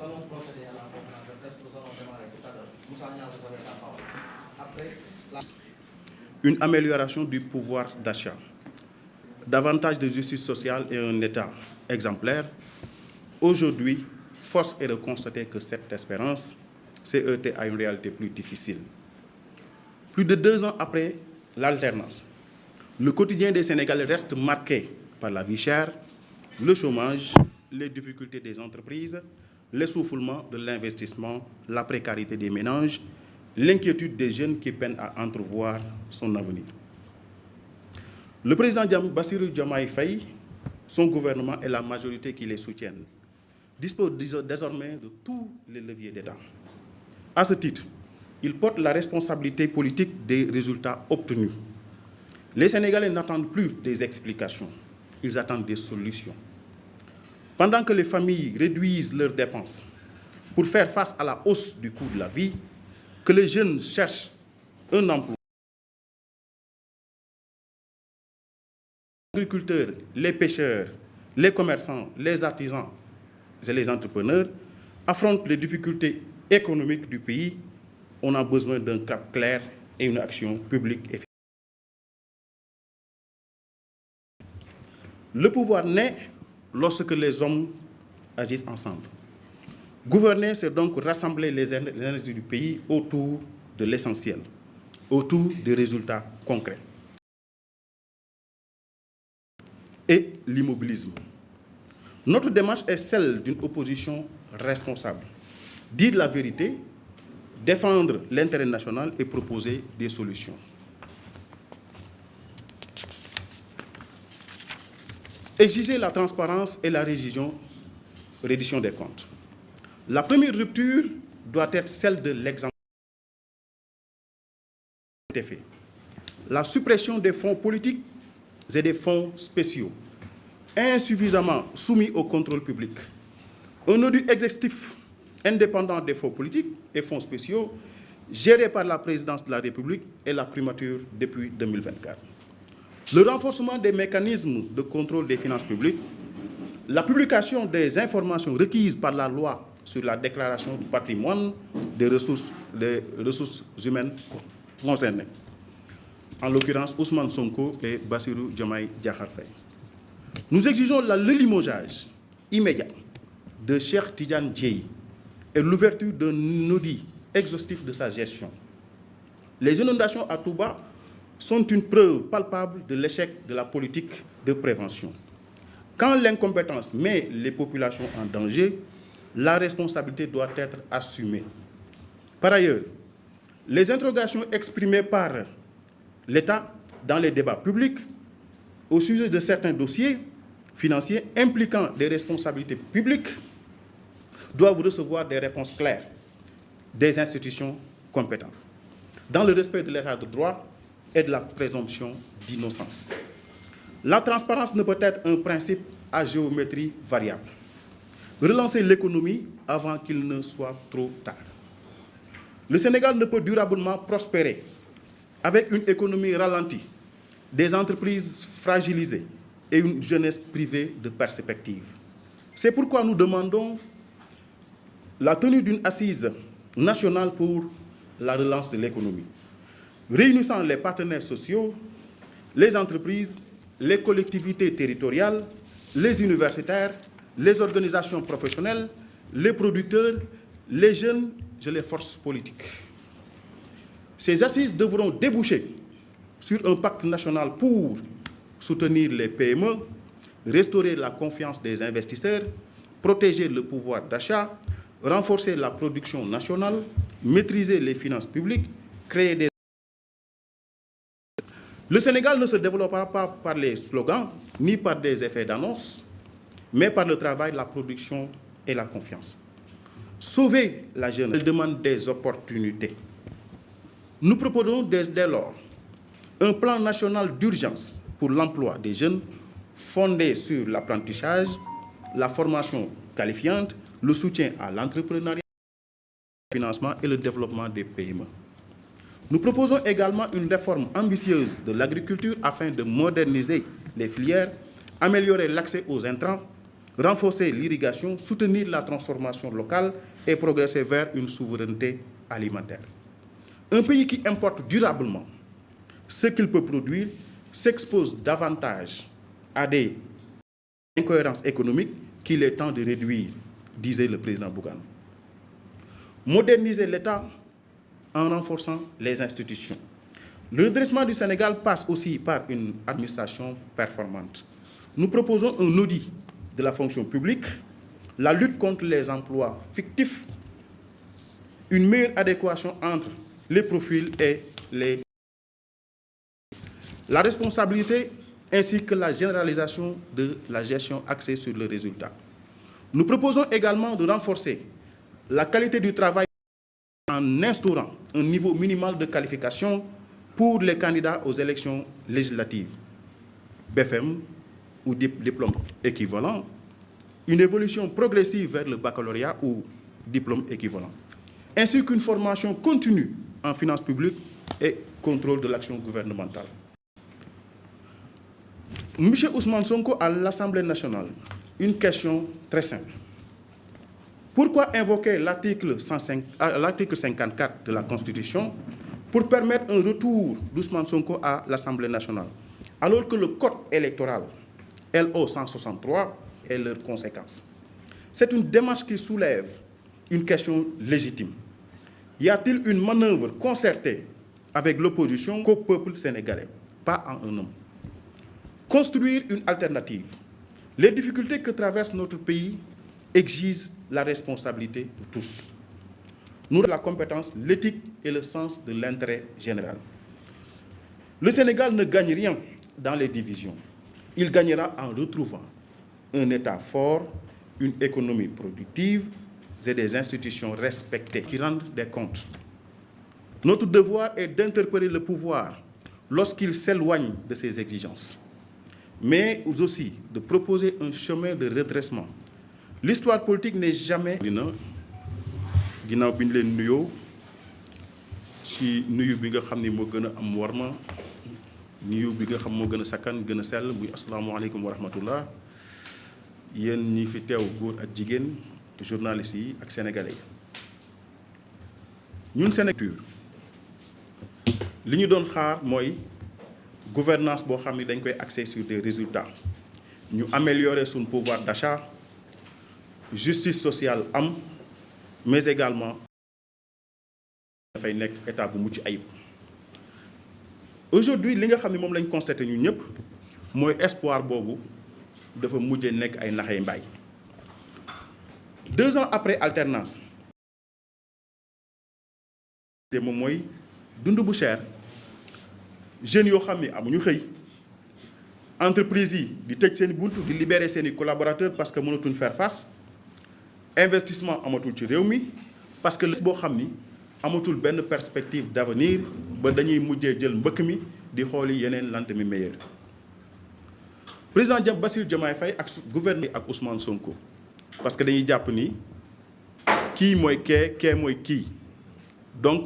allons procéder à la conférence de presse. Nous allons démarrer tout à l'heure. Moussa Niang, vous avez la parole. Après, une amélioration du pouvoir d'achat, davantage de justice sociale et un État exemplaire. Aujourd'hui, force est de constater que cette espérance s'est heurtée à une réalité plus difficile. Plus de 2 ans après l'alternance, le quotidien des Sénégalais reste marqué par la vie chère, le chômage, les difficultés des entreprises, l'essoufflement de l'investissement, la précarité des ménages, l'inquiétude des jeunes qui peinent à entrevoir son avenir. Le président Bassirou Diomaye Faye, son gouvernement et la majorité qui les soutiennent disposent désormais de tous les leviers d'État. À ce titre, il porte la responsabilité politique des résultats obtenus. Les Sénégalais n'attendent plus des explications, ils attendent des solutions. Pendant que les familles réduisent leurs dépenses pour faire face à la hausse du coût de la vie, que les jeunes cherchent un emploi, les agriculteurs, les pêcheurs, les commerçants, les artisans et les entrepreneurs affrontent les difficultés économiques du pays, on a besoin d'un cap clair et une action publique efficace. Le pouvoir naît lorsque les hommes agissent ensemble. Gouverner, c'est donc rassembler les énergies du pays autour de l'essentiel, autour des résultats concrets. Et l'immobilisme. Notre démarche est celle d'une opposition responsable. Dire la vérité, défendre l'intérêt national et proposer des solutions. Exiger la transparence et la reddition des comptes. La première rupture doit être celle de l'exemple. La suppression des fonds politiques et des fonds spéciaux, insuffisamment soumis au contrôle public. Un audit exhaustif indépendant des fonds politiques et fonds spéciaux, gérés par la présidence de la République et la primature depuis 2024. Le renforcement des mécanismes de contrôle des finances publiques, la publication des informations requises par la loi sur la déclaration du patrimoine des ressources humaines concernées, en l'occurrence Ousmane Sonko et Bassirou Diomaye Diakhar Faye. Nous exigeons le limogeage immédiat de Cheikh Tidiane Dièye et l'ouverture d'un audit exhaustif de sa gestion. Les inondations à Touba sont une preuve palpable de l'échec de la politique de prévention. Quand l'incompétence met les populations en danger, la responsabilité doit être assumée. Par ailleurs, les interrogations exprimées par l'État dans les débats publics au sujet de certains dossiers financiers impliquant des responsabilités publiques doivent recevoir des réponses claires des institutions compétentes, dans le respect de l'état de droit et de la présomption d'innocence. La transparence ne peut être un principe à géométrie variable. Relancer l'économie avant qu'il ne soit trop tard. Le Sénégal ne peut durablement prospérer avec une économie ralentie, des entreprises fragilisées et une jeunesse privée de perspectives. C'est pourquoi nous demandons la tenue d'une assise nationale pour la relance de l'économie, réunissant les partenaires sociaux, les entreprises, les collectivités territoriales, les universitaires, les organisations professionnelles, les producteurs, les jeunes et les forces politiques. Ces assises devront déboucher sur un pacte national pour soutenir les PME, restaurer la confiance des investisseurs, protéger le pouvoir d'achat, renforcer la production nationale, maîtriser les finances publiques, créer des... Le Sénégal ne se développera pas par les slogans, ni par des effets d'annonce, mais par le travail, la production et la confiance. Sauver la jeunesse, elle demande des opportunités. Nous proposons dès lors un plan national d'urgence pour l'emploi des jeunes fondé sur l'apprentissage, la formation qualifiante, le soutien à l'entrepreneuriat, le financement et le développement des PME. Nous proposons également une réforme ambitieuse de l'agriculture afin de moderniser les filières, améliorer l'accès aux intrants, renforcer l'irrigation, soutenir la transformation locale et progresser vers une souveraineté alimentaire. Un pays qui importe durablement ce qu'il peut produire s'expose davantage à des incohérences économiques qu'il est temps de réduire, disait le président Bougane. Moderniser l'État en renforçant les institutions. Le redressement du Sénégal passe aussi par une administration performante. Nous proposons un audit de la fonction publique, la lutte contre les emplois fictifs, une meilleure adéquation entre les profils et la responsabilité ainsi que la généralisation de la gestion axée sur le résultat. Nous proposons également de renforcer la qualité du travail en instaurant un niveau minimal de qualification pour les candidats aux élections législatives, BFM ou diplôme équivalent, une évolution progressive vers le baccalauréat ou diplôme équivalent, ainsi qu'une formation continue en finances publiques et contrôle de l'action gouvernementale. M. Ousmane Sonko à l'Assemblée nationale, une question très simple. Pourquoi invoquer l'article 54 de la Constitution pour permettre un retour d'Ousmane Sonko à l'Assemblée nationale, alors que le code électoral, LO 163, est leurs conséquences? C'est une démarche qui soulève une question légitime. Y a-t-il une manœuvre concertée avec l'opposition qu'au peuple sénégalais, pas en un homme? Construire une alternative. Les difficultés que traverse notre pays exigent la responsabilité de tous. Nous avons la compétence, l'éthique et le sens de l'intérêt général. Le Sénégal ne gagne rien dans les divisions. Il gagnera en retrouvant un État fort, une économie productive et des institutions respectées qui rendent des comptes. Notre devoir est d'interpeller le pouvoir lorsqu'il s'éloigne de ses exigences, mais aussi de proposer un chemin de redressement. L'histoire politique n'est jamais... ginnaaw bi ñu leen nuyoo ci nuyu bi nga xam ne moo gën a am warma nuyu bi nga xam moo gën a sakkan gën a sell muy asalaamaaleykum wa rahmatullah yéen ñi fi teew góor ak jigéen journalistes yi ak sénégalais yi ñun Sénégal li ñu doon xaar mooy gouvernance boo xam ne dañ koy axer sur des résultats ñu améliorer suñu pouvoir d'achat, justice sociale am, mais également dafay nekk état bu mucc ayib. Aujourd'hui li nga xam ne moom lañ constaté ñu ñëpp mooy espoir boobu dafa mujjee nekk ay naxey mbaay. 2 ans après alternance te moom mooy dund bu cher, jeunes yoo xam ne amuñu xëy, entreprise yi di tëj seen i buntu di libérer seen i collaborateurs parce que mënatuñ faire face, investissement amatul ci réew mi parce que boo xam ni amatul benn perspective d'avenir ba dañuy mujjee jël mbëkk mi di xooli yeneen lendemain meilleur. Président Bassirou Diomaye Faye ak gouverneur ak Ousmane Sonko parce que dañuy jàpp ni kii mooy kee mooy kii, donc